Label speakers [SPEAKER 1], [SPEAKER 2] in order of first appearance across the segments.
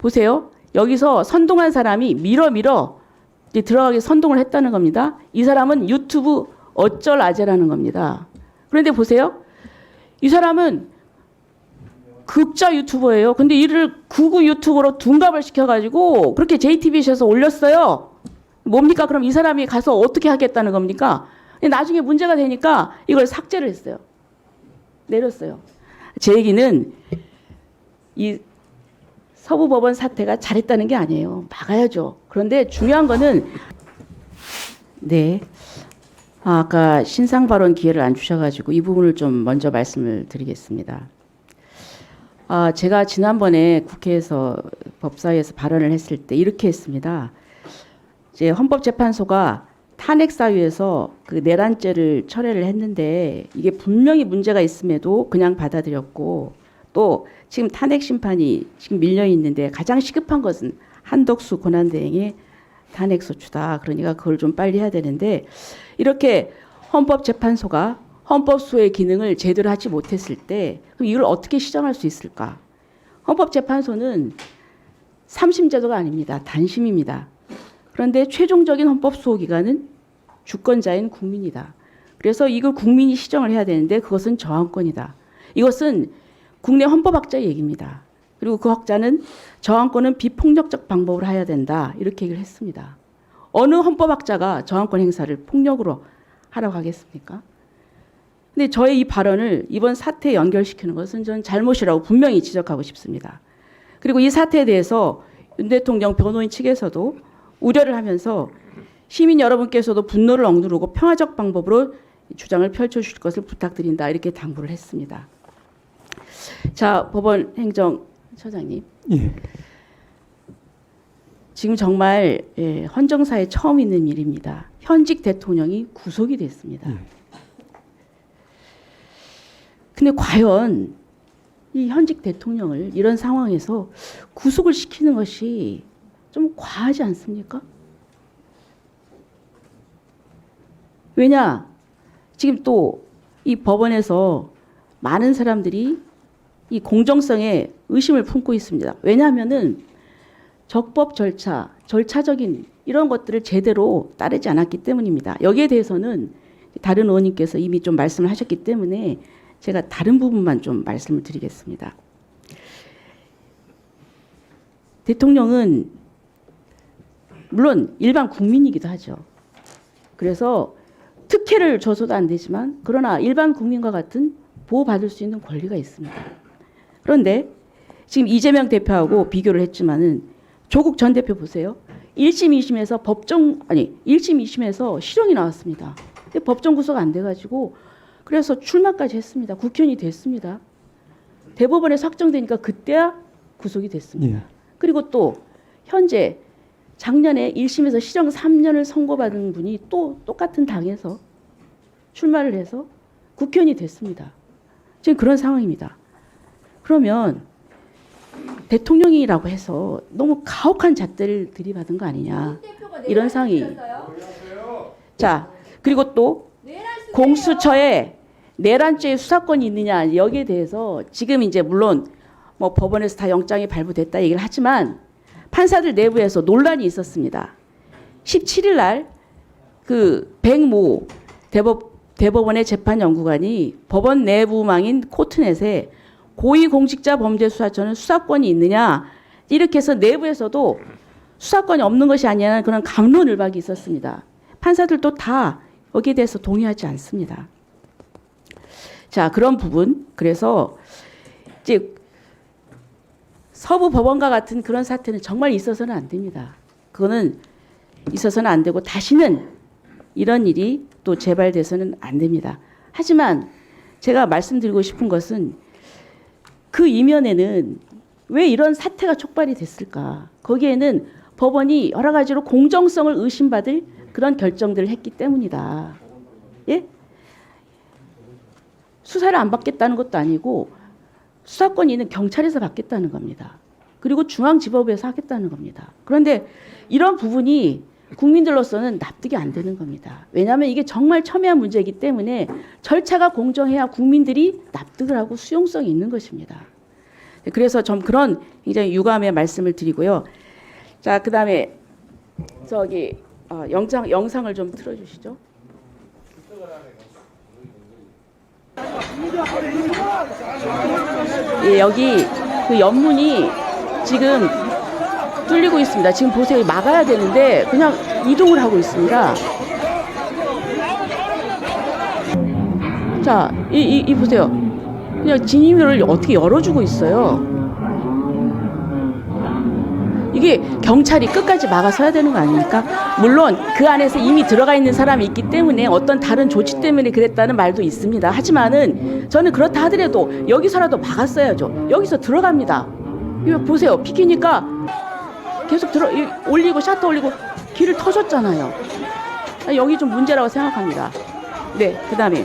[SPEAKER 1] 보세요. 여기서 선동한 사람이 밀어 이제 들어가게 선동을 했다는 겁니다. 이 사람은 유튜브 어쩔 아재라는 겁니다. 그런데 보세요. 이 사람은 극자 유튜버예요. 근데 이를 극우 유튜버로 둔갑을 시켜가지고 그렇게 JTBC에서 올렸어요. 뭡니까? 그럼 이 사람이 가서 어떻게 하겠다는 겁니까? 나중에 문제가 되니까 이걸 삭제를 했어요. 내렸어요. 제 얘기는 이 서부법원 사태가 잘했다는 게 아니에요. 막아야죠. 그런데 중요한 거는 네. 아까 신상 발언 기회를 안 주셔가지고 이 부분을 좀 먼저 말씀을 드리겠습니다. 제가 지난번에 국회에서 법사위에서 발언을 했을 때 이렇게 했습니다. 이제 헌법재판소가 탄핵 사유에서 그 내란죄를 철회를 했는데 이게 분명히 문제가 있음에도 그냥 받아들였고 또 지금 탄핵 심판이 지금 밀려 있는데 가장 시급한 것은 한덕수 권한대행의 탄핵 소추다. 그러니까 그걸 좀 빨리 해야 되는데 이렇게 헌법재판소가 헌법소의 기능을 제대로 하지 못했을 때 그럼 이걸 어떻게 시정할 수 있을까? 헌법재판소는 3심 제도가 아닙니다. 단심입니다. 그런데 최종적인 헌법수호 기관은 주권자인 국민이다. 그래서 이걸 국민이 시정을 해야 되는데 그것은 저항권이다. 이것은 국내 헌법학자의 얘기입니다. 그리고 그 학자는 저항권은 비폭력적 방법으로 해야 된다. 이렇게 얘기를 했습니다. 어느 헌법학자가 저항권 행사를 폭력으로 하라고 하겠습니까? 근데 저의 이 발언을 이번 사태에 연결시키는 것은 저는 잘못이라고 분명히 지적하고 싶습니다. 그리고 이 사태에 대해서 윤 대통령 변호인 측에서도 우려를 하면서 시민 여러분께서도 분노를 억누르고 평화적 방법으로 주장을 펼쳐주실 것을 부탁드린다. 이렇게 당부를 했습니다. 자, 법원 행정처장님.
[SPEAKER 2] 예.
[SPEAKER 1] 지금 정말 헌정사에 처음 있는 일입니다. 현직 대통령이 구속이 됐습니다.
[SPEAKER 2] 예.
[SPEAKER 1] 근데 과연 이 현직 대통령을 이런 상황에서 구속을 시키는 것이 좀 과하지 않습니까? 왜냐? 지금 또 이 법원에서 많은 사람들이 이 공정성에 의심을 품고 있습니다. 왜냐하면은 적법 절차, 절차적인 이런 것들을 제대로 따르지 않았기 때문입니다. 여기에 대해서는 다른 의원님께서 이미 좀 말씀을 하셨기 때문에 제가 다른 부분만 좀 말씀을 드리겠습니다. 대통령은 물론 일반 국민이기도 하죠. 그래서 특혜를 줘서도 안 되지만 그러나 일반 국민과 같은 보호받을 수 있는 권리가 있습니다. 그런데 지금 이재명 대표하고 비교를 했지만은 조국 전 대표 보세요. 1심, 2심에서 1심, 2심에서 실형이 나왔습니다. 근데 법정 구속 안 돼가지고 그래서 출마까지 했습니다. 국회의원이 됐습니다. 대법원에서 확정되니까 그때야 구속이 됐습니다.
[SPEAKER 2] 예.
[SPEAKER 1] 그리고 또 현재 작년에 1심에서 실형 3년을 선고받은 분이 또 똑같은 당에서 출마를 해서 국회의원이 됐습니다. 지금 그런 상황입니다. 그러면 대통령이라고 해서 너무 가혹한 잣대를 들이받은 거 아니냐. 이런 상황이. 자, 그리고 또 공수처에 내란죄 수사권이 있느냐 여기에 대해서 지금 이제 물론 뭐 법원에서 다 영장이 발부됐다 얘기를 하지만 판사들 내부에서 논란이 있었습니다. 17일 날 그 백모 대법원의 재판연구관이 법원 내부망인 코트넷에 고위공직자범죄수사처는 수사권이 있느냐 이렇게 해서 내부에서도 수사권이 없는 것이 아니냐는 그런 갑론을박이 있었습니다. 판사들도 다 여기에 대해서 동의하지 않습니다. 자, 그런 부분. 그래서 이제 서부 법원과 같은 그런 사태는 정말 있어서는 안 됩니다. 그거는 있어서는 안 되고 다시는 이런 일이 또 재발돼서는 안 됩니다. 하지만 제가 말씀드리고 싶은 것은 그 이면에는 왜 이런 사태가 촉발이 됐을까? 거기에는 법원이 여러 가지로 공정성을 의심받을 그런 결정들을 했기 때문이다. 예? 수사를 안 받겠다는 것도 아니고 수사권이 있는 경찰에서 받겠다는 겁니다. 그리고 중앙지법에서 하겠다는 겁니다. 그런데 이런 부분이 국민들로서는 납득이 안 되는 겁니다. 왜냐하면 이게 정말 첨예한 문제이기 때문에 절차가 공정해야 국민들이 납득을 하고 수용성이 있는 것입니다. 그래서 좀 그런 굉장히 유감의 말씀을 드리고요. 자, 그다음에 저기 영상을 좀 틀어주시죠. 예, 여기 그 연문이 지금 뚫리고 있습니다. 지금 보세요. 막아야 되는데 그냥 이동을 하고 있습니다. 자, 이 보세요. 그냥 진입로를 어떻게 열어주고 있어요. 이게 경찰이 끝까지 막아서야 되는 거 아닙니까? 물론 그 안에서 이미 들어가 있는 사람이 있기 때문에 어떤 다른 조치 때문에 그랬다는 말도 있습니다. 하지만은 저는 그렇다 하더라도 여기서라도 막았어야죠. 여기서 들어갑니다. 이거 보세요. 비키니까 계속 올리고 셔터 올리고 길을 터줬잖아요. 여기 좀 문제라고 생각합니다. 네, 그다음에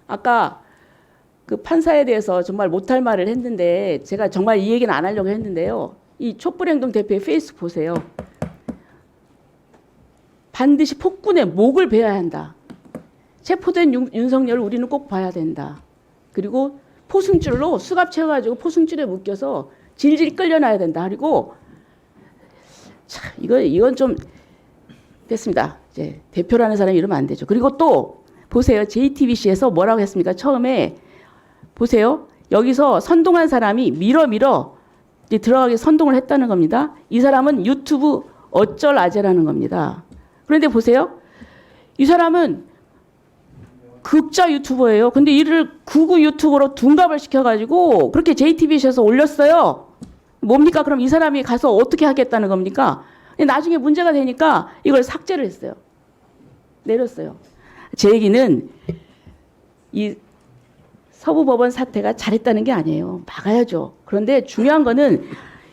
[SPEAKER 1] 아까 그 판사에 대해서 정말 못할 말을 했는데 제가 정말 이 얘기는 안 하려고 했는데요. 이 촛불행동 대표의 페이스북 보세요. 반드시 폭군의 목을 베어야 한다. 체포된 윤석열을 우리는 꼭 봐야 된다. 그리고 포승줄로 수갑 채워가지고 포승줄에 묶여서 질질 끌려놔야 된다. 그리고 참 이건 좀 됐습니다. 이제 대표라는 사람이 이러면 안 되죠. 그리고 또 보세요. JTBC에서 뭐라고 했습니까? 처음에 보세요. 여기서 선동한 사람이 밀어 이제 들어가게 선동을 했다는 겁니다. 이 사람은 유튜브 어쩔 아재라는 겁니다. 그런데 보세요. 이 사람은 극자 유튜버예요. 근데 이를 극우 유튜버로 둔갑을 시켜가지고 그렇게 JTBC에서 올렸어요. 뭡니까? 그럼 이 사람이 가서 어떻게 하겠다는 겁니까? 나중에 문제가 되니까 이걸 삭제를 했어요. 내렸어요. 제 얘기는 이 서부법원 사태가 잘했다는 게 아니에요. 막아야죠. 그런데 중요한 거는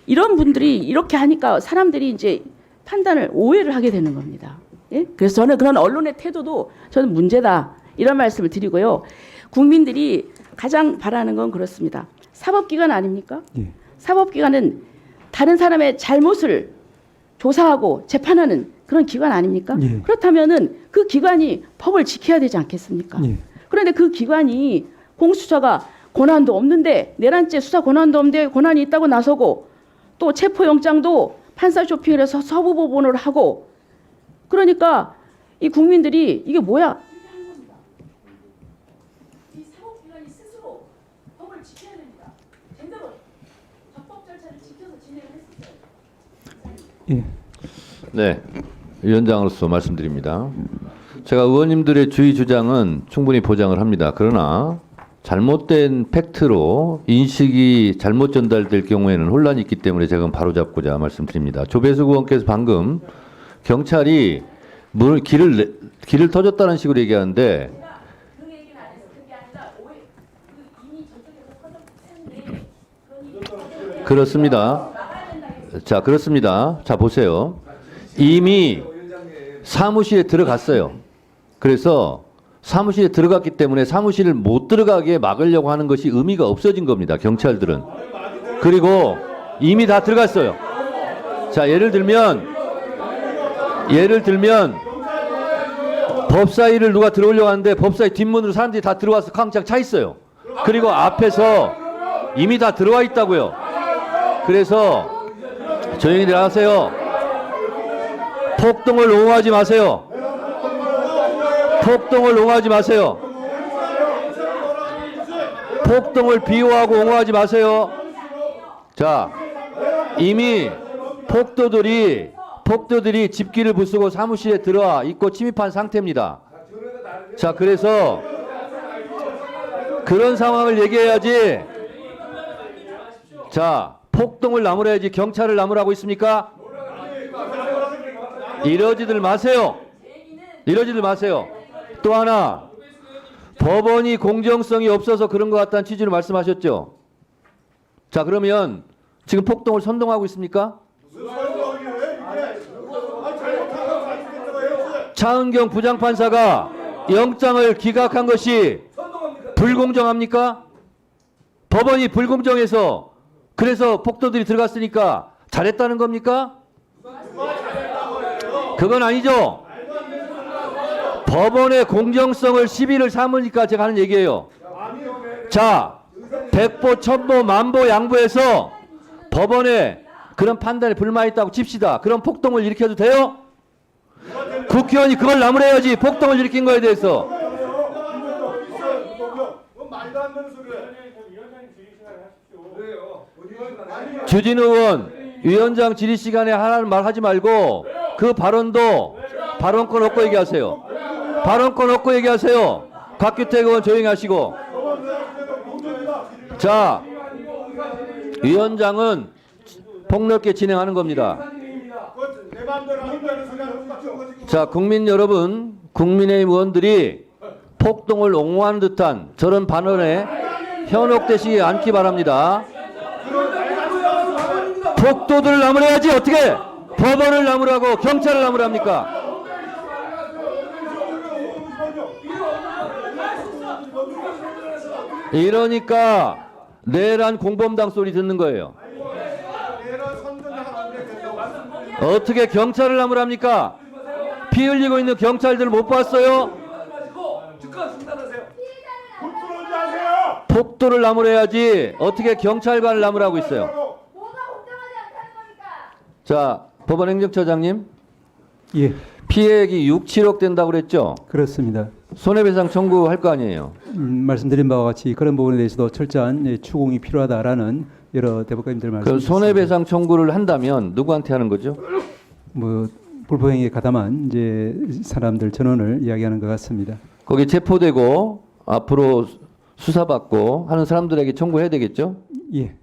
[SPEAKER 1] 이런 분들이 이렇게 하니까 사람들이 이제 판단을 오해를 하게 되는 겁니다. 예? 그래서 저는 그런 언론의 태도도 저는 문제다. 이런 말씀을 드리고요. 국민들이 가장 바라는 건 그렇습니다. 사법기관 아닙니까? 예. 사법기관은 다른 사람의 잘못을 조사하고 재판하는 그런 기관 아닙니까? 예. 그렇다면은 그 기관이 법을 지켜야 되지 않겠습니까? 예. 그런데 그 기관이 공수처가 권한도 없는데 내란죄 수사 권한도 없는데 권한이 있다고 나서고 또 체포영장도 판사 쇼핑을 해서 서부법원으로 하고 그러니까 이 국민들이 이게 뭐야? 이 사법기관이 스스로 법을 지켜야 됩니다. 제대로 적법 절차를 지켜서 진행을 했었어요.
[SPEAKER 2] 예. 네, 위원장으로서 말씀드립니다. 제가 의원님들의 주의 주장은 충분히 보장을 합니다. 그러나 잘못된 팩트로 인식이 잘못 전달될 경우에는 혼란이 있기 때문에 제가 바로잡고자 말씀드립니다. 조배수 의원께서 방금 경찰이 길을 터줬다는 식으로 얘기하는데 그렇습니다. 자, 그렇습니다. 자, 보세요. 이미 사무실에 들어갔어요. 그래서 사무실에 들어갔기 때문에 사무실을 못 들어가게 막으려고 하는 것이 의미가 없어진 겁니다. 경찰들은. 그리고 이미 다 들어갔어요. 자, 예를 들면 법사위를 누가 들어오려고 하는데 법사위 뒷문으로 사람들이 다 들어와서 쾅창 차 있어요. 그리고 앞에서 이미 다 들어와 있다고요. 그래서 조용히들 하세요. 폭동을 옹호하지 마세요. 폭동을 옹호하지 마세요. 폭동을 비호하고 옹호하지 마세요. 자, 이미 폭도들이 집기를 부수고 사무실에 들어와 있고 침입한 상태입니다. 자, 그래서 그런 상황을 얘기해야지. 자, 폭동을 나무라야지 경찰을 나무라고 있습니까? 이러지들 마세요. 이러지들 마세요. 또 하나, 법원이 공정성이 없어서 그런 것 같다는 취지로 말씀하셨죠. 자, 그러면 지금 폭동을 선동하고 있습니까? 차은경 부장판사가 영장을 기각한 것이 불공정합니까? 법원이 불공정해서 그래서 폭도들이 들어갔으니까 잘했다는 겁니까? 그건 아니죠. 법원의 공정성을 시비를 삼으니까 제가 하는 얘기예요. 자, 백보, 천보, 만보, 양보해서 법원에 그런 판단에 불만있다고 칩시다. 그럼 폭동을 일으켜도 돼요? 국회의원이 그걸 나무래야지. 폭동을 일으킨 거에 대해서.
[SPEAKER 3] 말도 안 되는 소리야.
[SPEAKER 2] 주진우 의원, 위원장 질의 시간에 하라는 말 하지 말고 그 발언도 발언권 없고 얘기하세요. 발언권 없고 얘기하세요. 곽규택 의원 조용히 하시고. 자, 위원장은 폭넓게 진행하는 겁니다.
[SPEAKER 3] 내 마음대로 한다는 소리는 똑같은 거지.
[SPEAKER 2] 자, 국민 여러분, 국민의힘 의원들이 폭동을 옹호하는 듯한 저런 발언에 현혹되시지 않기 바랍니다. 폭도들을 나무래야지 어떻게 법원을 나무라고 경찰을 나무랍니까? 이러니까 내란 공범당 소리 듣는 거예요. 어떻게 경찰을 나무랍니까? 피 흘리고 있는 경찰들 못 봤어요? 폭도를 나무래야지 어떻게 경찰관을 나무라고 있어요?
[SPEAKER 4] 뭐가 공정하지 않다는 겁니까?
[SPEAKER 2] 자, 법원 행정처장님,
[SPEAKER 5] 예,
[SPEAKER 2] 피해액이 6, 7억 된다고 그랬죠?
[SPEAKER 5] 그렇습니다.
[SPEAKER 2] 손해배상 청구할 거 아니에요?
[SPEAKER 5] 말씀드린 바와 같이 그런 부분에 대해서도 철저한 추궁이 필요하다라는 여러 대법관님들 말씀.
[SPEAKER 2] 그 손해배상 청구를 한다면 누구한테 하는 거죠?
[SPEAKER 5] 뭐 불법행위에 가담한 이제 사람들 전원을 이야기하는 것 같습니다.
[SPEAKER 2] 거기 체포되고 앞으로 수사받고 하는 사람들에게 청구해야 되겠죠?
[SPEAKER 5] 예,